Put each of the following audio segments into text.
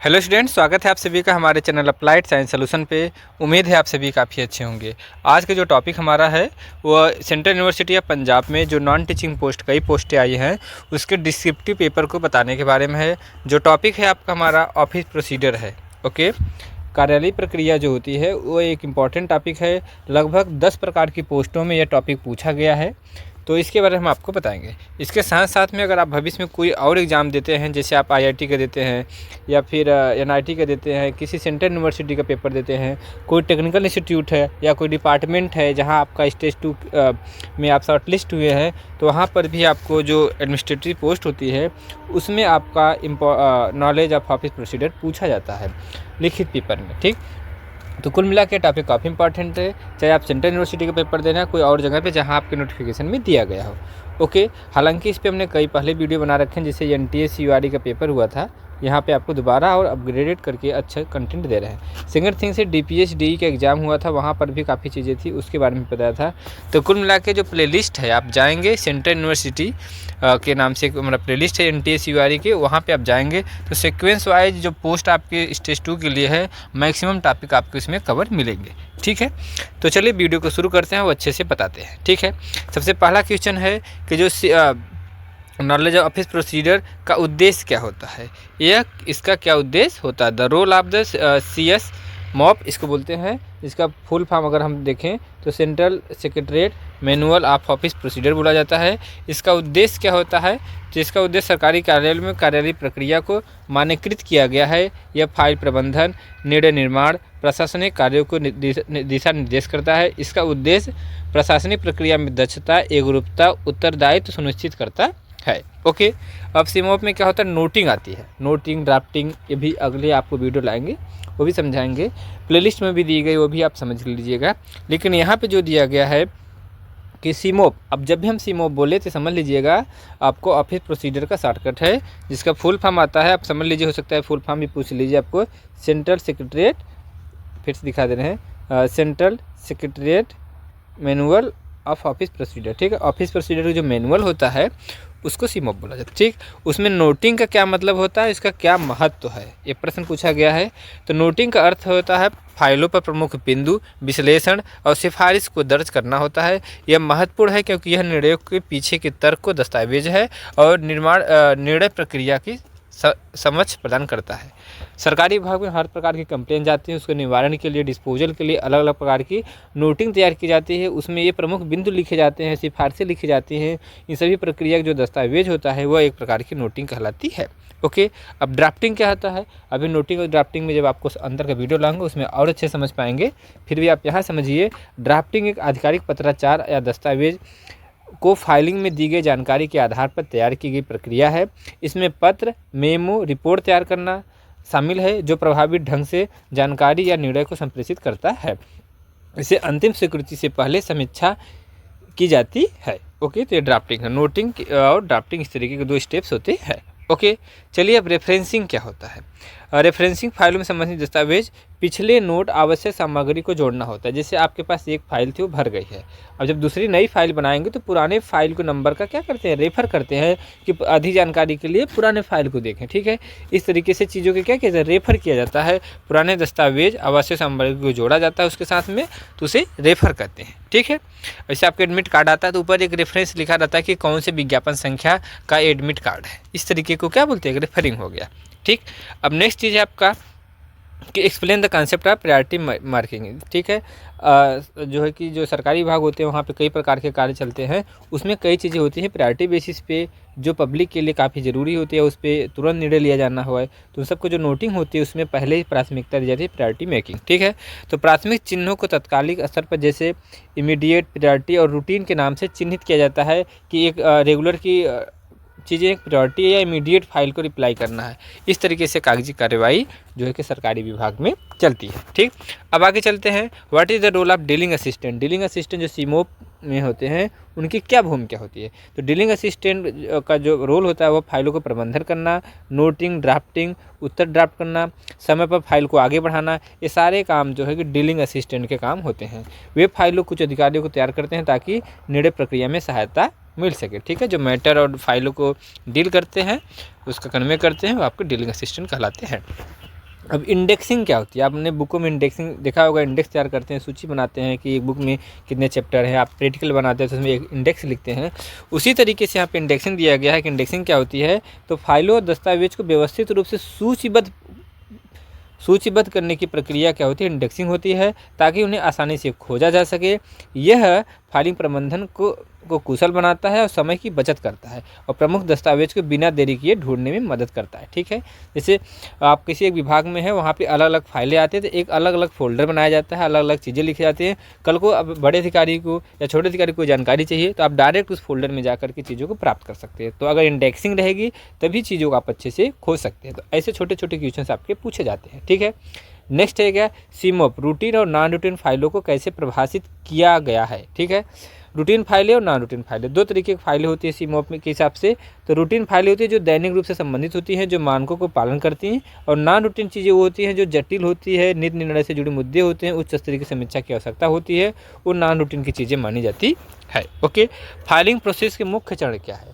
Hello students, स्वागत है आप सभी का हमारे चैनल अप्लाइड साइंस सोल्यूशन पे। उम्मीद है आप सभी काफ़ी अच्छे होंगे। आज का जो टॉपिक हमारा है वो सेंट्रल यूनिवर्सिटी ऑफ पंजाब में जो नॉन टीचिंग पोस्ट कई पोस्टें आई हैं उसके डिस्क्रिप्टिव पेपर को बताने के बारे में है। जो टॉपिक है आपका हमारा ऑफिस प्रोसीजर है। ओके, कार्यालयीय प्रक्रिया जो होती है वो एक इम्पॉर्टेंट टॉपिक है। लगभग 10 प्रकार की पोस्टों में यह टॉपिक पूछा गया है, तो इसके बारे में हम आपको बताएंगे। इसके साथ साथ में अगर आप भविष्य में कोई और एग्ज़ाम देते हैं, जैसे आप आईआईटी का देते हैं या फिर एनआईटी का देते हैं, किसी सेंट्रल यूनिवर्सिटी का पेपर देते हैं, कोई टेक्निकल इंस्टीट्यूट है या कोई डिपार्टमेंट है जहां आपका स्टेज 2 में आप शॉर्टलिस्ट हुए हैं, तो वहां पर भी आपको जो एडमिनिस्ट्रेटिव पोस्ट होती है उसमें आपका नॉलेज ऑफ ऑफिस प्रोसीजर पूछा जाता है लिखित पेपर में। ठीक, तो कुल मिला के टॉपिक काफ़ी इंपॉर्टेंट है, चाहे आप सेंट्रल यूनिवर्सिटी का पेपर देना है कोई और जगह पे जहां आपके नोटिफिकेशन में दिया गया हो। ओके, हालांकि इस पे हमने कई पहले वीडियो बना रखे हैं, जैसे एनटीए यूआरई का पेपर हुआ था, यहाँ पे आपको दोबारा और अपग्रेडेड करके अच्छा कंटेंट दे रहे हैं। सेकंड थिंग से डीपीएस डीई का एग्ज़ाम हुआ था, वहाँ पर भी काफ़ी चीज़ें थी, उसके बारे में बताया था। तो कुल मिला के जो प्लेलिस्ट है, आप जाएंगे सेंट्रल यूनिवर्सिटी के नाम से हमारा प्लेलिस्ट है एनटीए यूआरई के, वहाँ पे आप जाएंगे तो सीक्वेंस वाइज जो पोस्ट आपके स्टेज 2 के लिए है मैक्सिमम टॉपिक आपको इसमें कवर मिलेंगे। ठीक है, तो चलिए वीडियो को शुरू करते हैं, वो अच्छे से बताते हैं। ठीक है, सबसे पहला क्वेश्चन है कि जो नॉलेज ऑफ ऑफिस प्रोसीजर का उद्देश्य क्या होता है, इसका क्या उद्देश्य होता है। The role of the CS MOP इसको बोलते हैं। इसका फुल फॉर्म अगर हम देखें तो central secretariat manual of office procedure बोला जाता है। इसका उद्देश्य क्या होता है, तो इसका उद्देश्य सरकारी कार्यालय में कार्यालयीय प्रक्रिया को मानकीकृत किया गया है। यह फाइल प्रबंधन, निर्णय निर्माण, प्रशासनिक कार्यों को दिशा निर्देश करता है। इसका उद्देश्य प्रशासनिक प्रक्रिया में दक्षता, एकरूपता, उत्तरदायित्व सुनिश्चित करता है। ओके, अब सीमोप में क्या होता है, नोटिंग आती है, नोटिंग, ड्राफ्टिंग, ये भी अगले आपको वीडियो लाएंगे, वो भी समझाएंगे। प्लेलिस्ट में भी दी गई, वो भी आप समझ लीजिएगा। लेकिन यहाँ पे जो दिया गया है कि सीमोप, अब जब भी हम सीमोप बोले तो समझ लीजिएगा आपको ऑफिस प्रोसीजर का शॉर्टकट है, जिसका फुल फॉर्म आता है, आप समझ लीजिए, हो सकता है फुल फॉर्म भी पूछ लीजिए आपको। सेंट्रल सेक्रेटरीट, फिर से दिखा दे रहे हैं, central secretariat manual of office procedure. ठीक है, ऑफिस प्रोसीजर का जो मैनुअल होता है उसको सीमोप बोला जाता है। ठीक, उसमें नोटिंग का क्या मतलब होता है, इसका क्या महत्व है, ये प्रश्न पूछा गया है। तो नोटिंग का अर्थ होता है फाइलों पर प्रमुख बिंदु, विश्लेषण और सिफारिश को दर्ज करना होता है। यह महत्वपूर्ण है क्योंकि यह निर्णयों के पीछे के तर्क को दस्तावेज है और निर्णय प्रक्रिया की समझ प्रदान करता है। सरकारी विभाग में हर प्रकार की कंप्लेन जाती है, उसके निवारण के लिए, डिस्पोजल के लिए अलग अलग प्रकार की नोटिंग तैयार की जाती है। उसमें ये प्रमुख बिंदु लिखे जाते हैं, सिफारिशें लिखी जाती हैं। इन सभी प्रक्रिया का जो दस्तावेज होता है वह एक प्रकार की नोटिंग कहलाती है। ओके, अब ड्राफ्टिंग क्या होता है, अभी नोटिंग और ड्राफ्टिंग में जब आपको अंदर का वीडियो लाऊंगा उसमें और अच्छे समझ पाएंगे। फिर भी आप यहाँ समझिए, ड्राफ्टिंग एक आधिकारिक पत्राचार या दस्तावेज को फाइलिंग में दी गई जानकारी के आधार पर तैयार की गई प्रक्रिया है। इसमें पत्र, मेमो, रिपोर्ट तैयार करना शामिल है जो प्रभावी ढंग से जानकारी या निर्णय को संप्रेषित करता है। इसे अंतिम स्वीकृति से पहले समीक्षा की जाती है। ओके, तो ये ड्राफ्टिंग है। नोटिंग और ड्राफ्टिंग इस तरीके के 2 स्टेप्स होते हैं। ओके, चलिए अब रेफरेंसिंग क्या होता है। रेफरेंसिंग फाइलों में संबंधित दस्तावेज, पिछले नोट, आवश्यक सामग्री को जोड़ना होता है। जैसे आपके पास एक फाइल थी वो भर गई है, अब जब दूसरी नई फाइल बनाएंगे तो पुराने फाइल को नंबर का क्या करते हैं, रेफर करते हैं कि अधिक जानकारी के लिए पुराने फाइल को देखें। ठीक है, इस तरीके से चीज़ों के क्या किया जाता है, रेफर किया जाता है। पुराने दस्तावेज, आवश्यक सामग्री को जोड़ा जाता है उसके साथ में, तो उसे रेफर करते हैं। ठीक है, वैसे आपका एडमिट कार्ड आता है तो ऊपर एक रेफरेंस लिखा रहता है कि कौन से विज्ञापन संख्या का एडमिट कार्ड है। इस तरीके को क्या बोलते हैं, रेफरिंग हो गया। ठीक, अब नेक्स्ट चीज़ है आपका कि explain the concept of priority marking. ठीक है, जो है कि जो सरकारी विभाग होते हैं वहाँ पे कई प्रकार के कार्य चलते हैं, उसमें कई चीज़ें होती हैं प्रायोरिटी बेसिस पे जो पब्लिक के लिए काफ़ी ज़रूरी होती है, उस पर तुरंत निर्णय लिया जाना हुआ है, तो उन सबको जो नोटिंग होती है उसमें पहले ही प्राथमिकता दी जाती है, प्रायोरिटी मेकिंग। ठीक है, तो प्राथमिक चिन्हों को तत्कालिक स्तर पर जैसे इमीडिएट, प्रायोरिटी और रूटीन के नाम से चिन्हित किया जाता है कि एक रेगुलर की चीज़ें एक प्रायोरिटी है या इमीडिएट फाइल को रिप्लाई करना है। इस तरीके से कागजी कार्रवाई जो है कि सरकारी विभाग में चलती है। ठीक, अब आगे चलते हैं। What is the role of dealing assistant. Dealing assistant जो सीमोप में होते हैं उनकी क्या भूमिका होती है, तो डीलिंग असिस्टेंट का जो रोल होता है वो फाइलों को प्रबंधन करना, नोटिंग, ड्राफ्टिंग, उत्तर ड्राफ्ट करना, समय पर फाइल को आगे बढ़ाना, ये सारे काम जो है कि डीलिंग असिस्टेंट के काम होते हैं। वे फाइलों कुछ अधिकारियों को तैयार करते हैं ताकि निर्णय प्रक्रिया में सहायता मिल सके। ठीक है, जो मैटर और फाइलों को डील करते हैं, उसका कन्वे करते हैं, वो आपको डीलिंग असिस्टेंट कहलाते हैं। अब इंडेक्सिंग क्या होती है? आपने बुकों में इंडेक्सिंग देखा होगा, इंडेक्स तैयार करते हैं, सूची बनाते हैं कि एक बुक में कितने चैप्टर हैं, आप प्रैक्टिकल बनाते हैं तो उसमें एक इंडेक्स लिखते हैं। उसी तरीके से यहाँ पे इंडेक्सिंग दिया गया है कि इंडेक्सिंग क्या होती है, तो फाइलों और दस्तावेज को व्यवस्थित रूप से सूचीबद्ध करने की प्रक्रिया क्या होती है, इंडेक्सिंग होती है, ताकि उन्हें आसानी से खोजा जा सके। यह फाइलिंग प्रबंधन को कुशल बनाता है और समय की बचत करता है, और प्रमुख दस्तावेज को बिना देरी किए ढूंढने में मदद करता है। ठीक है, जैसे आप किसी एक विभाग में है, वहाँ पे अलग अलग फाइलें आती हैं, तो एक अलग अलग फोल्डर बनाया जाता है, अलग अलग चीज़ें लिखी जाती हैं। कल को अब बड़े अधिकारी को या छोटे अधिकारी को जानकारी चाहिए तो आप डायरेक्ट उस फोल्डर में जा करके चीज़ों को प्राप्त कर सकते हैं। तो अगर इंडेक्सिंग रहेगी तभी चीज़ों को आप अच्छे से खोज सकते हैं। तो ऐसे छोटे छोटे क्वेश्चन आपके पूछे जाते हैं। ठीक है, नेक्स्ट है क्या, सीमोप रूटीन और नॉन रूटीन फाइलों को कैसे परिभाषित किया गया है। ठीक है, रूटीन फाइलें और नॉन रूटीन फाइलें, दो तरीके की फाइलें होती है सीमोप में के हिसाब से। तो रूटीन फाइलें होती है जो दैनिक रूप से संबंधित होती हैं, जो मानकों को पालन करती हैं, और नॉन रूटीन चीज़ें वो होती हैं जो जटिल होती है, नित निर्णय से जुड़े मुद्दे होते हैं, उच्च स्तरीय की समीक्षा की आवश्यकता होती है, वो नॉन रूटीन की चीज़ें मानी जाती है। ओके, फाइलिंग प्रोसेस के मुख्य चरण क्या है?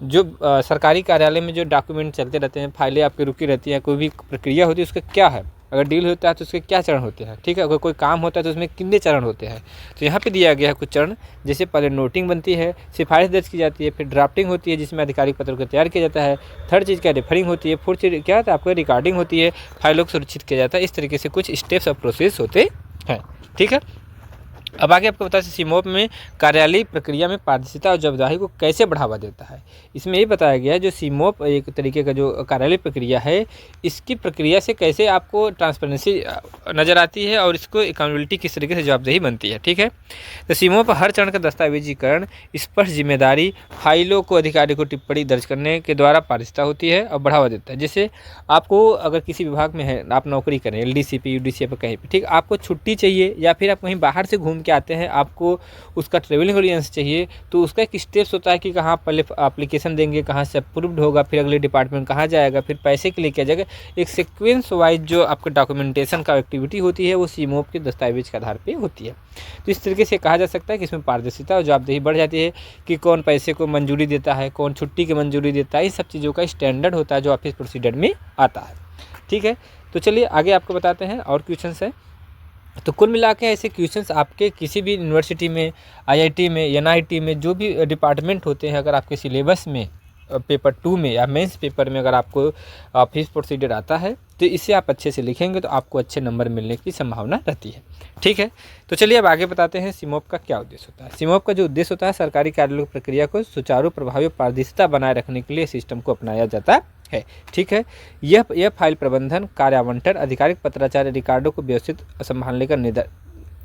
जो सरकारी कार्यालय में जो डॉक्यूमेंट चलते रहते हैं, फाइलें आपकी रुकी रहती हैं, कोई भी प्रक्रिया होती है उसका क्या है, अगर डील होता है तो उसके क्या चरण होते हैं। ठीक है, अगर कोई काम होता है तो उसमें कितने चरण होते हैं। तो यहाँ पे दिया गया है कुछ चरण, जैसे पहले नोटिंग बनती है, सिफारिश दर्ज की जाती है, फिर ड्राफ्टिंग होती है जिसमें आधिकारिक पत्र को तैयार किया जाता है, थर्ड चीज़ क्या रेफरिंग होती है, फोर्थ चीज़ क्या होता है आपका रिकॉर्डिंग होती है, फाइलों को सुरक्षित किया जाता है। इस तरीके से कुछ स्टेप्स ऑफ प्रोसेस होते हैं। ठीक है, अब आगे आपको बता दें सीमोप में कार्यालयीय प्रक्रिया में पारदर्शिता और जवाबदेही को कैसे बढ़ावा देता है। इसमें ये बताया गया है जो सीमोप एक तरीके का जो कार्यालयीय प्रक्रिया है, इसकी प्रक्रिया से कैसे आपको ट्रांसपेरेंसी नज़र आती है और इसको अकाउंटेबिलिटी किस तरीके से जवाबदेही बनती है। ठीक है, तो सीमोप हर चरण का दस्तावेजीकरण, स्पष्ट जिम्मेदारी, फाइलों को अधिकारी को टिप्पणी दर्ज करने के द्वारा पारदर्शिता होती है और बढ़ावा देता है। जैसे आपको अगर किसी विभाग में है, आप नौकरी करें LDC पे, UDC पे, कहीं पे, ठीक, आपको छुट्टी चाहिए या फिर आप कहीं बाहर से घूम के आते हैं, आपको उसका ट्रेवलिंग ऑडियंस चाहिए, तो उसका एक स्टेप्स होता है कि कहाँ पहले एप्लीकेशन देंगे, कहाँ से अप्रूव्ड होगा, फिर अगले डिपार्टमेंट कहाँ जाएगा, फिर पैसे के लिए किया जाएगा। एक सीक्वेंस वाइज जो आपका डॉक्यूमेंटेशन का एक्टिविटी होती है वो सीमोप के दस्तावेज के आधार पर होती है। तो इस तरीके से कहा जा सकता है कि इसमें पारदर्शिता और जवाबदेही बढ़ जाती है कि कौन पैसे को मंजूरी देता है, कौन छुट्टी की मंजूरी देता है, इन सब चीज़ों का स्टैंडर्ड होता है जो ऑफिस प्रोसीजर में आता है। ठीक है, तो चलिए आगे आपको बताते हैं और क्वेश्चंस हैं। तो कुल मिला के ऐसे क्वेश्चंस आपके किसी भी यूनिवर्सिटी में, IIT में, NIT में, जो भी डिपार्टमेंट होते हैं, अगर आपके सिलेबस में पेपर 2 में या मेंस पेपर में अगर आपको ऑफिस प्रोसीजर आता है तो इसे आप अच्छे से लिखेंगे तो आपको अच्छे नंबर मिलने की संभावना रहती है। ठीक है, तो चलिए अब आगे बताते हैं सीमोप का क्या उद्देश्य होता है। सीमोप का जो उद्देश्य होता है, सरकारी कार्यालय प्रक्रिया को सुचारू, प्रभावी और पारदर्शिता बनाए रखने के लिए सिस्टम को अपनाया जाता है। ठीक है, यह फाइल प्रबंधन, कार्य आवंटन, आधिकारिक पत्राचार, रिकॉर्डों को व्यवस्थित संभालने का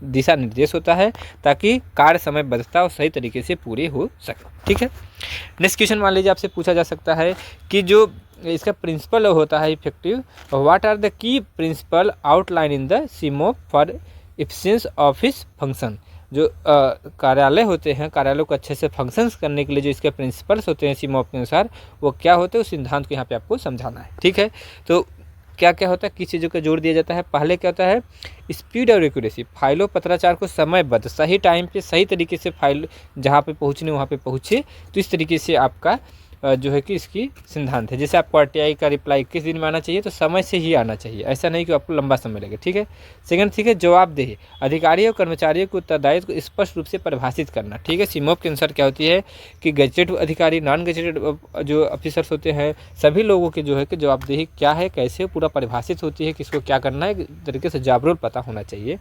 दिशा निर्देश होता है ताकि कार्य समयबद्धता और सही तरीके से पूरे हो सके। ठीक है, नेक्स्ट क्वेश्चन मान लीजिए आपसे पूछा जा सकता है कि जो इसका प्रिंसिपल होता है effective, what are the key principal outline in the सीमोप फॉर एफिशिएंस ऑफिस फंक्शन। जो कार्यालय होते हैं, कार्यालय को अच्छे से फंक्शंस करने के लिए जो इसके प्रिंसिपल्स होते हैं सीमोप के अनुसार, वो क्या होते हैं उस सिद्धांत को यहाँ पे आपको समझाना है। ठीक है, तो क्या क्या होता है, किस चीज़ों का जोड़ दिया जाता है। पहले क्या होता है, स्पीड और एक्यूरेसी, फाइलों पत्राचार को समयबद्ध, सही टाइम पे सही तरीके से फाइल जहाँ पे पहुँचने वहाँ पे पहुँचे, तो इस तरीके से आपका जो है कि इसकी सिद्धांत है। जैसे आपको RTI का रिप्लाई किस दिन में आना चाहिए, तो समय से ही आना चाहिए, ऐसा नहीं कि आपको लंबा समय लगे। ठीक है, सेकंड ठीक है, जवाबदेही, अधिकारियों और कर्मचारियों को उत्तरदायित्व को स्पष्ट रूप से परिभाषित करना। ठीक है, सीमोप के अनुसार क्या होती है कि गजेटेड अधिकारी, नॉन गजेटेड जो ऑफिसर्स होते हैं, सभी लोगों के जो है कि जवाबदेही क्या है, कैसे पूरा परिभाषित होती है, किसको क्या करना है, एक तरीके से जागरूक पता होना चाहिए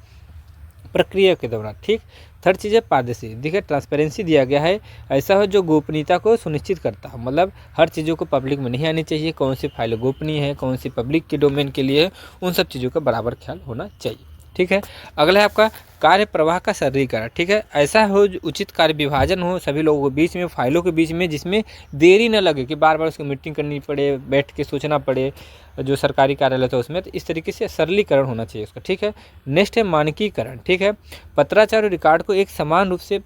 प्रक्रिया के दौरान। ठीक, थर्ड चीज़ है पारदर्शी, देखिए ट्रांसपेरेंसी दिया गया है, ऐसा हो जो गोपनीयता को सुनिश्चित करता है, मतलब हर चीज़ों को पब्लिक में नहीं आनी चाहिए, कौन सी फाइल गोपनीय है, कौन सी पब्लिक के डोमेन के लिए है, उन सब चीज़ों का बराबर ख्याल होना चाहिए। ठीक है, अगला है आपका कार्य प्रवाह का सरलीकरण। ठीक है, ऐसा हो उचित कार्य विभाजन हो सभी लोगों के बीच में, फाइलों के बीच में, जिसमें देरी न लगे कि बार बार उसको मीटिंग करनी पड़े, बैठ के सोचना पड़े, जो सरकारी कार्यालय था उसमें, तो इस तरीके से सरलीकरण होना चाहिए उसका। ठीक है, नेक्स्ट है मानकीकरण। ठीक है, पत्राचार और रिकॉर्ड को एक समान रूप से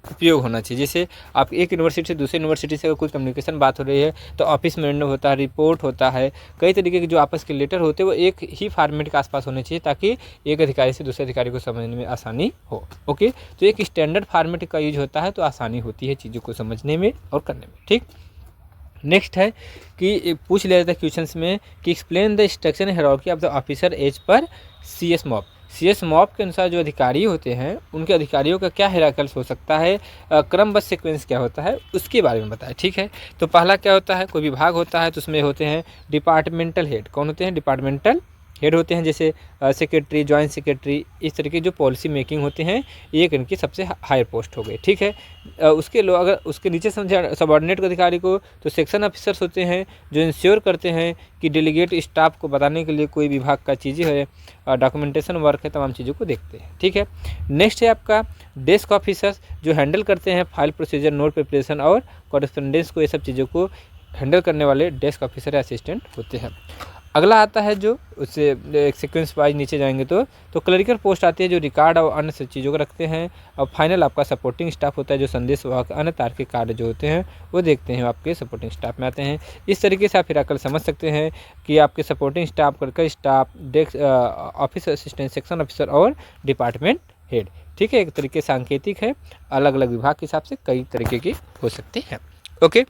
उपयोग होना चाहिए। जैसे आप एक यूनिवर्सिटी से दूसरी यूनिवर्सिटी से अगर कोई कम्युनिकेशन बात हो रही है तो ऑफिस में होता है, रिपोर्ट होता है, कई तरीके के जो आपस के लेटर होते हैं वो एक ही फॉर्मेट के आसपास होने चाहिए ताकि एक अधिकारी से दूसरे अधिकारी को समझने में आसानी हो। ओके, तो एक स्टैंडर्ड फॉर्मेट का यूज होता है तो आसानी होती है चीज़ों को समझने में और करने में। ठीक, नेक्स्ट है कि पूछ लिया जाता है क्वेश्चंस में कि explain the instruction hierarchy of the officer as per CS MOP. CS MOP के अनुसार जो अधिकारी होते हैं उनके अधिकारियों का क्या हायरार्किकल हो सकता है, क्रमबद्ध सीक्वेंस क्या होता है, उसके बारे में बताएं। ठीक है, तो पहला क्या होता है, कोई विभाग होता है तो उसमें होते हैं डिपार्टमेंटल हेड। कौन होते हैं? डिपार्टमेंटल हेड होते हैं, जैसे सेक्रेटरी, जॉइंट सेक्रेटरी, इस तरीके जो पॉलिसी मेकिंग होते हैं ये इनकी सबसे हायर पोस्ट हो गई। ठीक है, उसके लोग अगर उसके नीचे समझे सबॉर्डिनेट अधिकारी को तो सेक्शन ऑफिसर्स होते हैं जो इंश्योर करते हैं कि डेलीगेट स्टाफ को बताने के लिए कोई विभाग का चीज़ें है, डॉक्यूमेंटेशन वर्क है, तमाम चीज़ों को देखते हैं। ठीक है, नेक्स्ट है आपका डेस्क ऑफिसर्स जो हैंडल करते हैं फाइल प्रोसीजर, नोट प्रिपरेशन और कॉरेस्पॉन्डेंस को, ये सब चीज़ों को हैंडल करने वाले डेस्क ऑफिसर या असिस्टेंट होते हैं। अगला आता है जो उससे एक सीक्वेंस वाइज नीचे जाएंगे तो क्लरिकल पोस्ट आती है जो रिकॉर्ड और अन्य सब चीज़ों को रखते हैं। और फाइनल आपका सपोर्टिंग स्टाफ होता है जो संदेश वाहक अन्य तार्किक कार्य जो होते हैं वो देखते हैं, आपके सपोर्टिंग स्टाफ में आते हैं। इस तरीके से आप हिराकल समझ सकते हैं कि आपके supporting staff, clerical staff, desk office assistant, section officer और डिपार्टमेंट हेड। ठीक है, एक तरीके सांकेतिक है, अलग अलग विभाग के हिसाब से कई तरीके की हो सकती है। ओके,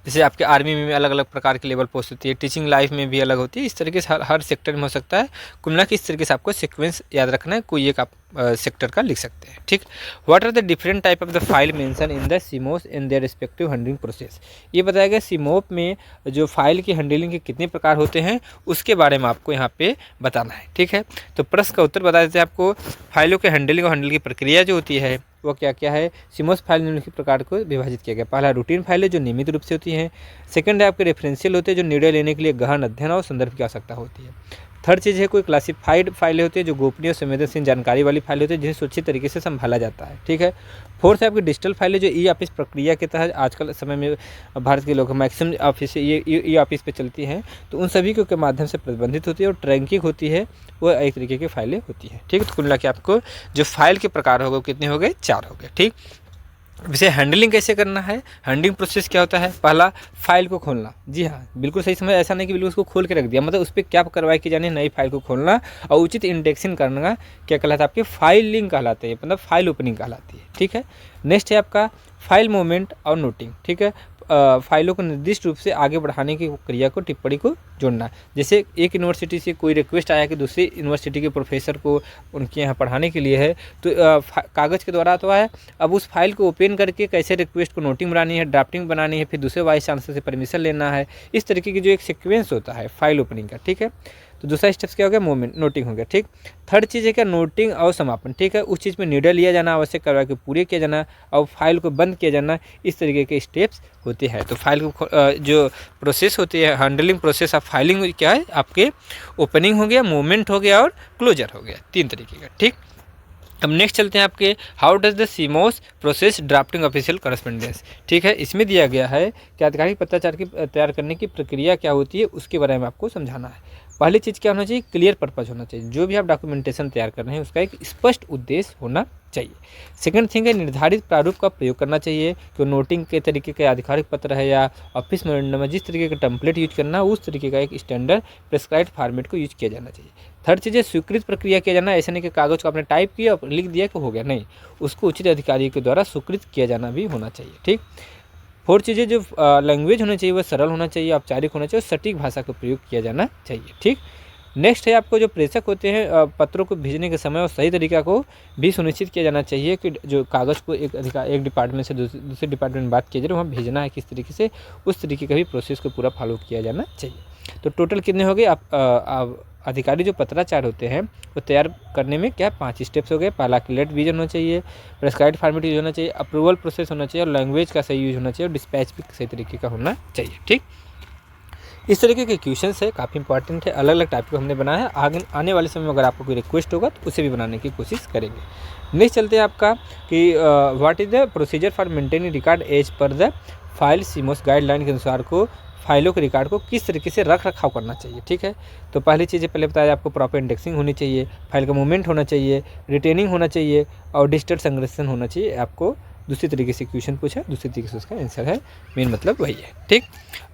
जैसे आपके आर्मी में अलग अलग प्रकार की लेवल पोस्ट होती है, टीचिंग लाइफ में भी अलग होती है, इस तरीके से हर सेक्टर में हो सकता है। कुल मिला के इस तरीके से आपको सीक्वेंस याद रखना है, कोई एक आप सेक्टर का लिख सकते हैं। ठीक, what are the different type of the file mention in the CSMOP in their respective handling process. ये बताया गया सीमोप में जो फाइल की हैंडलिंग के कितने प्रकार होते हैं उसके बारे में आपको यहाँ पे बताना है। ठीक है, तो प्रश्न का उत्तर बता देते हैं आपको। फाइलों के हैंडलिंग और हैंडल की प्रक्रिया जो होती है वो क्या क्या है। सीमोस फाइल निम्नलिखित प्रकार को विभाजित किया गया। पहला रूटीन फाइल है जो नियमित रूप से होती है। सेकंड है आपके रेफरेंशियल होते हैं जो निर्णय लेने के लिए गहन अध्ययन और संदर्भ की आवश्यकता होती है। थर्ड चीज़ है कोई क्लासिफाइड फाइलें होती है जो गोपनीय और संवेदनशील जानकारी वाली फाइल होती है जिन्हें सुरक्षित तरीके से संभाला जाता है। ठीक है, फोर्थ है आपकी डिजिटल फाइलें जो ई ऑफिस प्रक्रिया के तहत आजकल समय में भारत के लोग मैक्सिमम ऑफिस ये ई ऑफिस पे चलती हैं, तो उन सभी के माध्यम से प्रबंधित होती है और ट्रैकिंग होती है, वो एक तरीके की फाइलें होती हैं। ठीक है, तो कुल मिला के आपको जो फाइल के प्रकार हो गए कितने हो गए? 4 हो गए। ठीक, इसे हैंडलिंग कैसे करना है, हैंडलिंग प्रोसेस क्या होता है। पहला, फाइल को खोलना। जी हाँ, बिल्कुल सही समझ, ऐसा नहीं कि बिल्कुल उसको खोल के रख दिया, मतलब उस पर क्या कार्रवाई की जानी है, नई फाइल को खोलना और उचित इंडेक्सिंग करना क्या कहलाता है, आपके फाइलिंग कहलाते हैं, मतलब फाइल ओपनिंग कहलाती है। ठीक है, नेक्स्ट है आपका फाइल मूवमेंट और नोटिंग। ठीक है, फाइलों को निर्दिष्ट रूप से आगे बढ़ाने की क्रिया को, टिप्पणी को जोड़ना। जैसे एक यूनिवर्सिटी से कोई रिक्वेस्ट आया कि दूसरी यूनिवर्सिटी के प्रोफेसर को उनके यहाँ पढ़ाने के लिए है, तो कागज़ के द्वारा तो है, अब उस फाइल को ओपन करके कैसे रिक्वेस्ट को नोटिंग बनानी है, ड्राफ्टिंग बनानी है, फिर दूसरे वाइस चांसलर से परमिशन लेना है, इस तरीके की जो एक सीक्वेंस होता है फाइल ओपनिंग का। ठीक है, तो दूसरा स्टेप्स क्या हो गया? मूवमेंट, नोटिंग हो गया। ठीक, थर्ड चीज़ है क्या? नोटिंग और समापन। ठीक है, उस चीज़ में निर्णय लिया जाना, आवश्यक कार्रवाई को पूरे किया जाना और फाइल को बंद किया जाना, इस तरीके के स्टेप्स होते हैं। तो फाइल को जो प्रोसेस होती है, हैंडलिंग प्रोसेस ऑफ फाइलिंग क्या है आपके? ओपनिंग हो गया, मूवमेंट हो गया और क्लोजर हो गया, 3 तरीके का। ठीक, अब नेक्स्ट चलते हैं आपके how does the CMOS process drafting official correspondence. ठीक है, इसमें दिया गया है कि आधिकारिक पत्राचार की तैयार करने की प्रक्रिया क्या होती है उसके बारे में आपको समझाना है। पहली चीज़ क्या होना चाहिए? क्लियर पर्पज होना चाहिए। जो भी आप डॉक्यूमेंटेशन तैयार कर रहे हैं उसका एक स्पष्ट उद्देश्य होना चाहिए। सेकंड थिंग है निर्धारित प्रारूप का प्रयोग करना चाहिए कि नोटिंग के तरीके के आधिकारिक पत्र है या ऑफिस मेमोरेंडम में जिस तरीके का टेम्पलेट यूज करना है उस तरीके का एक स्टैंडर्ड प्रेस्क्राइब्ड फॉर्मेट को यूज किया जाना चाहिए। थर्ड चीज़ है स्वीकृत प्रक्रिया किया जाना। ऐसा नहीं कि कागज़ को आपने टाइप किया और लिख दिया कि हो गया, नहीं, उसको उचित अधिकारी के द्वारा स्वीकृत किया जाना भी होना चाहिए। ठीक, फोर्थ चीज़ें जो लैंग्वेज होना चाहिए वह सरल होना चाहिए, औपचारिक होना चाहिए और सटीक भाषा का प्रयोग किया जाना चाहिए। ठीक, नेक्स्ट है आपको जो प्रेषक होते हैं पत्रों को भेजने के समय और सही तरीका को भी सुनिश्चित किया जाना चाहिए कि जो कागज़ को एक डिपार्टमेंट से दूसरे डिपार्टमेंट में बात किया जाए वहाँ भेजना है किस तरीके से, उस तरीके का भी प्रोसेस को पूरा फॉलो किया जाना चाहिए। तो टोटल कितने हो गए? आप अधिकारी जो पत्राचार होते हैं वो तैयार करने में क्या 5 स्टेप्स हो गए। पहला क्लियर विजन होना चाहिए, प्रेस्क्राइब्ड फॉर्मेट यूज होना चाहिए, अप्रूवल प्रोसेस होना चाहिए और लैंग्वेज का सही यूज होना चाहिए और डिस्पैच भी सही तरीके का होना चाहिए। ठीक, इस तरीके के क्वेश्चंस है, काफ़ी इंपॉर्टेंट है, अलग अलग टाइप को हमने बनाया है। आगे आने वाले समय में अगर आपको कोई रिक्वेस्ट होगा तो उसे भी बनाने की कोशिश करेंगे। नेक्स्ट चलते हैं आपका कि what is the procedure for maintaining record as per the file CSMOP guideline के अनुसार को फाइलों के रिकॉर्ड को किस तरीके से रख रखाव करना चाहिए। ठीक है, तो पहली चीज़ें पहले बताया आपको प्रॉपर इंडेक्सिंग होनी चाहिए, फाइल का मूवमेंट होना चाहिए, रिटेनिंग होना चाहिए और डिजिटल संग्रहण होना चाहिए। आपको दूसरी तरीके से क्वेश्चन पूछा, दूसरी तरीके से उसका आंसर है, मेन मतलब वही है। ठीक,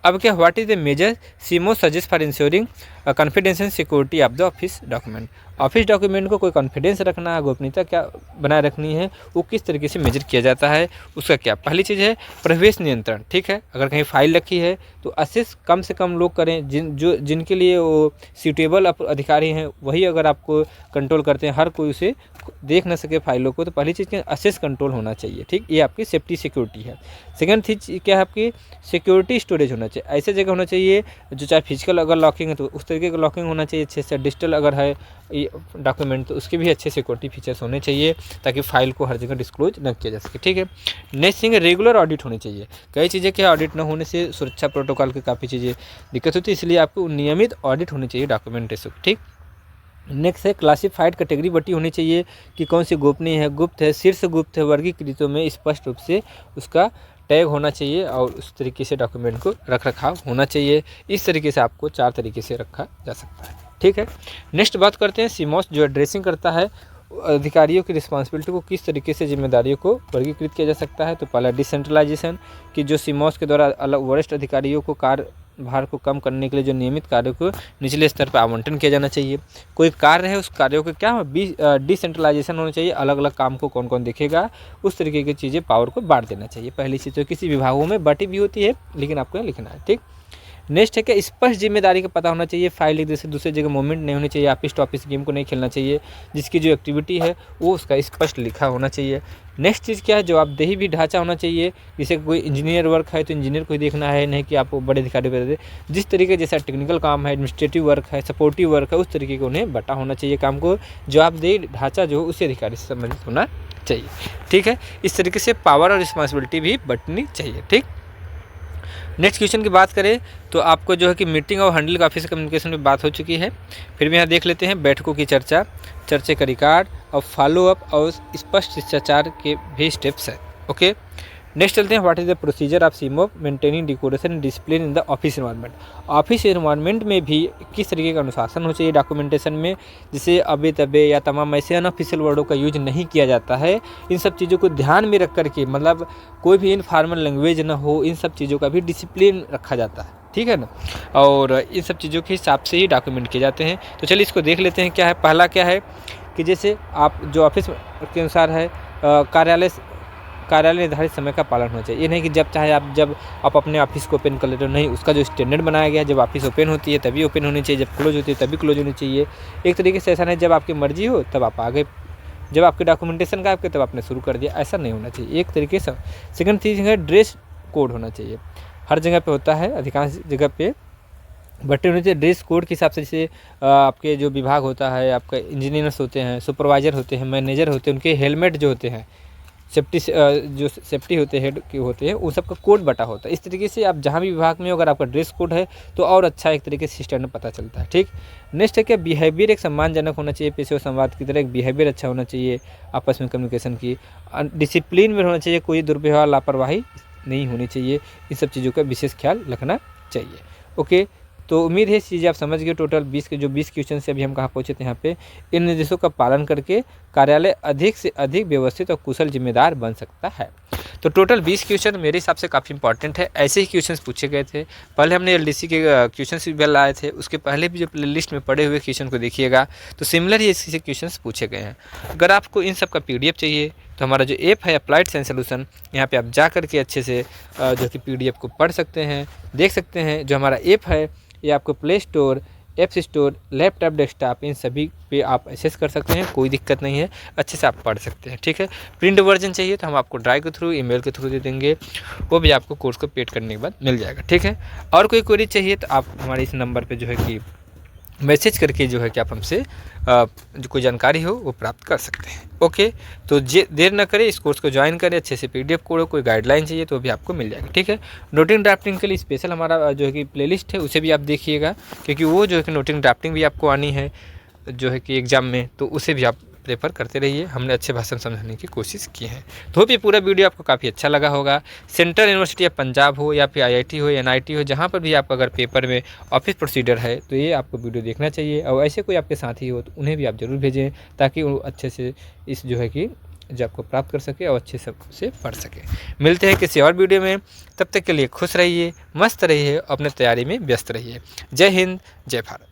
अब क्या, what is the major CSMOP suggest for ensuring confidence and security of the office document. Office document को कोई कॉन्फिडेंस रखना है, गोपनीयता क्या बनाए रखनी है, वो किस तरीके से मेजर किया जाता है, उसका क्या। पहली चीज़ है प्रवेश नियंत्रण। ठीक है, अगर कहीं फाइल रखी है तो असेस कम से कम लोग करें, जिनके लिए वो सूटेबल अधिकारी हैं वही अगर आपको कंट्रोल करते हैं, हर कोई उसे देख ना सके फाइलों को। तो पहली चीज़ क्या, असेस कंट्रोल होना चाहिए। ठीक, ये आपकी सेफ्टी सिक्योरिटी है। सेकंड चीज़ क्या है, आपकी सिक्योरिटी स्टोरेज होना चाहिए। ऐसे जगह होना चाहिए जो चाहे फिजिकल अगर लॉकिंग है तो उस तरीके का लॉकिंग होना चाहिए अच्छे से। डिजिटल अगर है ये डॉक्यूमेंट तो उसके भी अच्छे सिक्योरिटी फीचर्स होने चाहिए ताकि फाइल को हर जगह डिस्क्लोज न किया जा सके। ठीक है, नेक्स्ट थिंग रेगुलर ऑडिट होनी चाहिए। कई चीज़ें क्या, ऑडिट न होने से सुरक्षा प्रोटोकॉल की काफ़ी चीज़ें दिक्कत होती है, इसलिए आपको नियमित ऑडिट होनी चाहिए डॉक्यूमेंटेशन। ठीक, नेक्स्ट है क्लासिफाइड कैटेगरी बटी होनी चाहिए कि कौन सी गोपनीय है, गुप्त है, शीर्ष गुप्त है, वर्गीकृतों में स्पष्ट रूप से उसका टैग होना चाहिए और उस तरीके से डॉक्यूमेंट को रख रखाव होना चाहिए। इस तरीके से आपको 4 तरीके से रखा जा सकता है। ठीक है, नेक्स्ट बात करते हैं सीमॉस जो एड्रेसिंग करता है अधिकारियों की रिस्पॉन्सिबिलिटी को, किस तरीके से जिम्मेदारियों को वर्गीकृत किया जा सकता है। तो पहला डिसेंट्रलाइजेशन कि जो सीमॉस के द्वारा अलग वरिष्ठ अधिकारियों को भार को कम करने के लिए जो नियमित कार्यों को निचले स्तर पर आवंटन किया जाना चाहिए। कोई कार्य है उस कार्यों को क्या डिसेंट्रलाइजेशन होना चाहिए, अलग अलग काम को कौन कौन देखेगा उस तरीके की चीज़ें पावर को बांट देना चाहिए। पहली चीज़ तो किसी विभागों में बांटी भी होती है लेकिन आपको लिखना है। ठीक, नेक्स्ट है कि स्पष्ट जिम्मेदारी का पता होना चाहिए। फाइल एक जैसे दूसरी जगह मूवमेंट नहीं होनी चाहिए, ऑफिस टू ऑफिस गेम को नहीं खेलना चाहिए, जिसकी जो एक्टिविटी है वो उसका स्पष्ट लिखा होना चाहिए। नेक्स्ट चीज़ क्या है, जवाबदेही भी ढांचा होना चाहिए। जैसे कोई इंजीनियर वर्क है तो इंजीनियर को ही देखना है, नहीं कि आप बड़े अधिकारी कर दे। जिस तरीके जैसा टेक्निकल काम है, एडमिनिस्ट्रेटिव वर्क है, सपोर्टिव वर्क है, उस तरीके को उन्हें बटा होना चाहिए काम को। जवाबदेही ढांचा जो उसी अधिकारी से संबंधित होना चाहिए। ठीक है, इस तरीके से पावर और रिस्पॉन्सिबिलिटी भी बटनी चाहिए। ठीक, नेक्स्ट क्वेश्चन की बात करें तो आपको जो है कि मीटिंग और हैंडल ऑफिस कम्युनिकेशन में बात हो चुकी है। फिर भी यहाँ देख लेते हैं बैठकों की चर्चा, चर्चा का रिकॉर्ड और फॉलोअप और स्पष्ट शिष्टाचार के भी स्टेप्स हैं। ओके, नेक्स्ट चलते हैं, what is the procedure of सीमो maintaining decoration and discipline in the office environment. Office environment में भी किस तरीके का अनुशासन होना चाहिए डॉक्यूमेंटेशन में, जिसे अबे तबे या तमाम ऐसे अनऑफिशियल वर्डों का यूज नहीं किया जाता है। इन सब चीज़ों को ध्यान में रख करके, मतलब कोई भी इनफॉर्मल लैंग्वेज ना हो, इन सब चीज़ों का भी डिसिप्लिन रखा जाता है। ठीक है ना, और इन सब चीज़ों के हिसाब से ही डॉक्यूमेंट किए जाते हैं। तो चलिए इसको देख लेते हैं क्या है। पहला क्या है कि जैसे आप जो ऑफिस के अनुसार है कार्यालय निर्धारित समय का पालन होना चाहिए। ये नहीं कि जब चाहे जब आप अपने ऑफिस को ओपन कर लेते हो, नहीं, उसका जो स्टैंडर्ड बनाया गया है, जब ऑफिस ओपन होती है तभी ओपन होनी चाहिए, जब क्लोज होती है तभी क्लोज होनी चाहिए। एक तरीके से ऐसा नहीं जब आपकी मर्जी हो तब आप आगे, जब आपके डॉक्यूमेंटेशन का आपके तब आपने शुरू कर दिया, ऐसा नहीं होना चाहिए एक तरीके से। सेकंड चीज़ है ड्रेस कोड होना चाहिए। हर जगह पे होता है, अधिकांश जगह पे बटे होने चाहिए ड्रेस कोड के हिसाब से। जैसे आपके जो विभाग होता है, आपका इंजीनियर्स होते हैं, सुपरवाइजर होते हैं, मैनेजर होते हैं, उनके हेलमेट जो होते हैं, सेफ्टी जो सेफ्टी होते हेड के होते हैं, उन सब का कोड बटा होता है। इस तरीके से आप जहाँ भी विभाग में हो, अगर आपका ड्रेस कोड है तो और अच्छा एक तरीके से स्टैंडर्ड पता चलता है। ठीक, नेक्स्ट है क्या, बिहेवियर एक सम्मानजनक होना चाहिए। पेशेवर संवाद की तरह एक बिहेवियर अच्छा होना चाहिए आपस में कम्युनिकेशन की। डिसिप्लिन में होना चाहिए, कोई दुर्व्यवहार लापरवाही नहीं होनी चाहिए। इन सब चीज़ों का विशेष ख्याल रखना चाहिए। ओके, तो उम्मीद है इस चीज़ें आप समझ गए। टोटल 20 क्वेश्चन से अभी हम कहाँ पहुँचे थे, यहाँ पे इन निर्देशों का पालन करके कार्यालय अधिक से अधिक व्यवस्थित और कुशल जिम्मेदार बन सकता है। तो टोटल 20 क्वेश्चन मेरे हिसाब से काफ़ी इंपॉर्टेंट है। ऐसे ही क्वेश्चंस पूछे गए थे। पहले हमने एलडीसी के क्वेश्चंस भी लाए थे, उसके पहले भी जो प्ले लिस्ट में पड़े हुए क्वेश्चन को देखिएगा तो सिमिलर ही ऐसे क्वेश्चंस पूछे गए हैं। अगर आपको इन सब का PDF चाहिए तो हमारा जो ऐप है अप्लाइड साइंस सॉल्यूशन, यहाँ पे आप जा करके अच्छे से जो कि PDF को पढ़ सकते हैं, देख सकते हैं। जो हमारा ऐप है ये आपको play store, apps store, laptop, desktop, इन सभी पे आप एक्सेस कर सकते हैं, कोई दिक्कत नहीं है, अच्छे से आप पढ़ सकते हैं। ठीक है, प्रिंट वर्जन चाहिए तो हम आपको ड्राइव के थ्रू, ईमेल के थ्रू दे देंगे, वो भी आपको कोर्स को पेड करने के बाद मिल जाएगा। ठीक है, और कोई क्वेरी चाहिए तो आप हमारे इस नंबर पर जो है कि मैसेज करके जो है कि आप हमसे जो कोई जानकारी हो वो प्राप्त कर सकते हैं। ओके, तो देर ना करें, इस कोर्स को ज्वाइन करें। अच्छे से PDF कोड हो, कोई गाइडलाइन चाहिए तो भी आपको मिल जाएगा। ठीक है, नोटिंग ड्राफ्टिंग के लिए स्पेशल हमारा जो है कि प्लेलिस्ट है, उसे भी आप देखिएगा, क्योंकि वो जो है कि नोटिंग ड्राफ्टिंग भी आपको आनी है जो है कि एग्ज़ाम में, तो उसे भी आप प्रेफर करते रहिए। हमने अच्छे भाषा में समझाने की कोशिश की है। तो होप ये पूरा वीडियो आपको काफ़ी अच्छा लगा होगा। सेंट्रल यूनिवर्सिटी ऑफ पंजाब हो या फिर IIT हो, NIT हो, जहाँ पर भी आपका अगर पेपर में ऑफिस प्रोसीजर है तो ये आपको वीडियो देखना चाहिए। और ऐसे कोई आपके साथी हो तो उन्हें भी आप ज़रूर भेजें, ताकि वो अच्छे से इस जो है कि जॉब को प्राप्त कर सके और अच्छे से पढ़ सके। मिलते हैं किसी और वीडियो में, तब तक के लिए खुश रहिए, मस्त रहिए, अपने तैयारी में व्यस्त रहिए। जय हिंद, जय भारत।